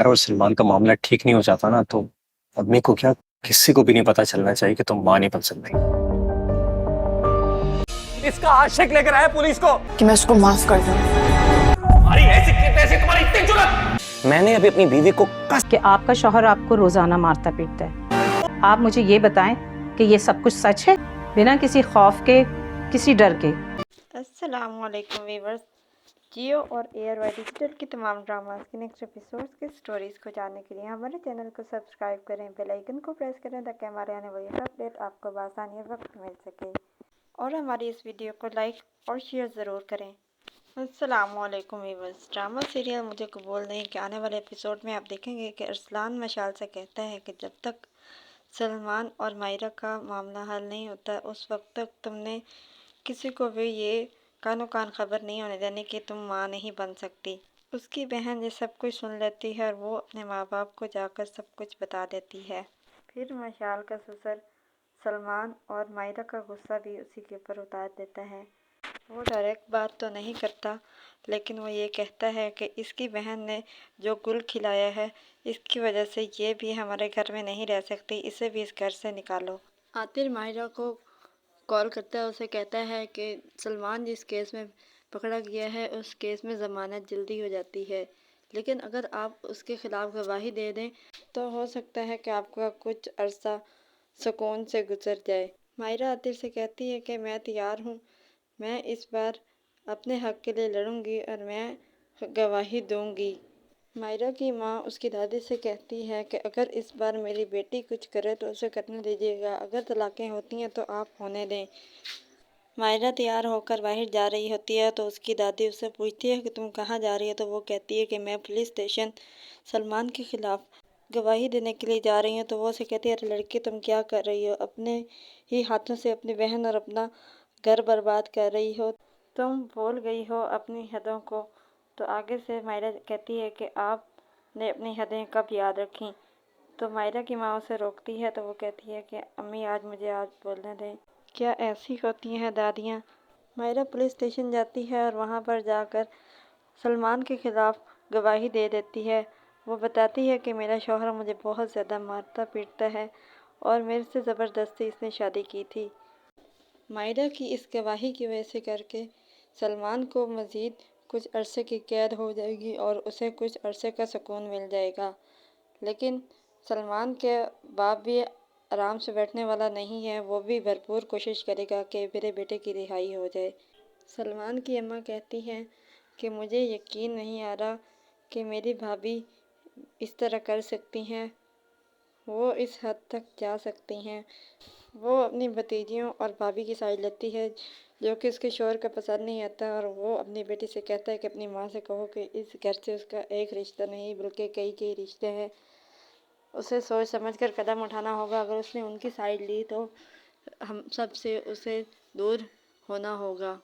और सलमान का मामला ठीक नहीं हो जाता ना तो आदमी को क्या किसी को भी नहीं पता चलना चाहिए कि तुम मां नहीं बन सकती। इसका आशिक लेकर आया पुलिस को। कि मैं उसको माफ कर दूं। तुम्हारी ऐसी की तैसी तुम्हारी इतनी जुर्रत। मैंने अभी अपनी बीवी को कि आपका शौहर आपको रोजाना मारता पीटता है। आप मुझे ये बताएं कि ये सब कुछ सच है, बिना किसी खौफ के, किसी डर के। अस्सलामुअलैकुम व्यूअर्स, जियो और एयरवाई डिजिटल की तमाम ड्रामास के नेक्स्ट एपिसोड्स के स्टोरीज़ को जानने के लिए हमारे चैनल को सब्सक्राइब करें, बेल आइकन को प्रेस करें ताकि हमारे आने वाली हर अपडेट आपको बआसानी वक्त मिल सके। और हमारी इस वीडियो को लाइक और शेयर ज़रूर करें। अस्सलामुअलैकुम व्यूअर्स, ड्रामा सीरियल मुझे कबूल नहीं के आने वाले एपिसोड में आप देखेंगे कि अरसलान मशाल से कहता है कि जब तक सलमान और मायरा का मामला हल नहीं होता उस वक्त तक तुमने किसी को भी ये कानो कान खबर नहीं होने देनी कि तुम माँ नहीं बन सकती। उसकी बहन ये सब कुछ सुन लेती है और वो अपने माँ बाप को जाकर सब कुछ बता देती है। फिर मशाल का ससुर सलमान और मायरा का गुस्सा भी उसी के ऊपर उतार देता है। वो डायरेक्ट बात तो नहीं करता, लेकिन वो ये कहता है कि इसकी बहन ने जो गुल खिलाया है इसकी वजह से ये भी हमारे घर में नहीं रह सकती, इसे भी इस घर से निकालो। आतिर मायरा को कॉल करता है, उसे कहता है कि सलमान जिस केस में पकड़ा गया है उस केस में ज़मानत जल्दी हो जाती है, लेकिन अगर आप उसके ख़िलाफ़ गवाही दे दें तो हो सकता है कि आपका कुछ अरसा सुकून से गुजर जाए। मायरा आतिर से कहती है कि मैं तैयार हूँ, मैं इस बार अपने हक़ के लिए लड़ूंगी और मैं गवाही दूंगी। मायरा की माँ उसकी दादी से कहती है कि अगर इस बार मेरी बेटी कुछ करे तो उसे करने दीजिएगा, अगर तलाक़ें होती हैं तो आप होने दें। मायरा तैयार होकर बाहर जा रही होती है तो उसकी दादी उससे पूछती है कि तुम कहाँ जा रही हो, तो वो कहती है कि मैं पुलिस स्टेशन सलमान के ख़िलाफ़ गवाही देने के लिए जा रही हूँ। तो वो उसे कहती है, अरे लड़की तुम क्या कर रही हो, अपने ही हाथों से अपनी बहन और अपना घर बर्बाद कर रही हो, तुम भूल गई हो अपनी हदों को। तो आगे से मायरा कहती है कि आपने अपनी हदें कब याद रखीं। तो मायरा की माँ उसे रोकती है तो वो कहती है कि अम्मी आज बोलने दें, क्या ऐसी होती हैं दादियाँ। मायरा पुलिस स्टेशन जाती है और वहाँ पर जाकर सलमान के ख़िलाफ़ गवाही दे देती है। वो बताती है कि मेरा शौहर मुझे बहुत ज़्यादा मारता पीटता है और मेरे से ज़बरदस्ती इसने शादी की थी। मायरा की इस गवाही की वजह से करके सलमान को मज़ीद कुछ अरसे की कैद हो जाएगी और उसे कुछ अरसे का सुकून मिल जाएगा। लेकिन सलमान के बाप भी आराम से बैठने वाला नहीं है, वो भी भरपूर कोशिश करेगा कि मेरे बेटे की रिहाई हो जाए। सलमान की अम्मा कहती हैं कि मुझे यकीन नहीं आ रहा कि मेरी भाभी इस तरह कर सकती हैं, वो इस हद तक जा सकती हैं। वो अपनी भतीजियों और भाभी की साइड लेती है जो कि उसके शौहर का पसंद नहीं आता, और वो अपनी बेटी से कहता है कि अपनी माँ से कहो कि इस घर से उसका एक रिश्ता नहीं बल्कि कई रिश्ते हैं, उसे सोच समझ कर कदम उठाना होगा। अगर उसने उनकी साइड ली तो हम सब से उसे दूर होना होगा।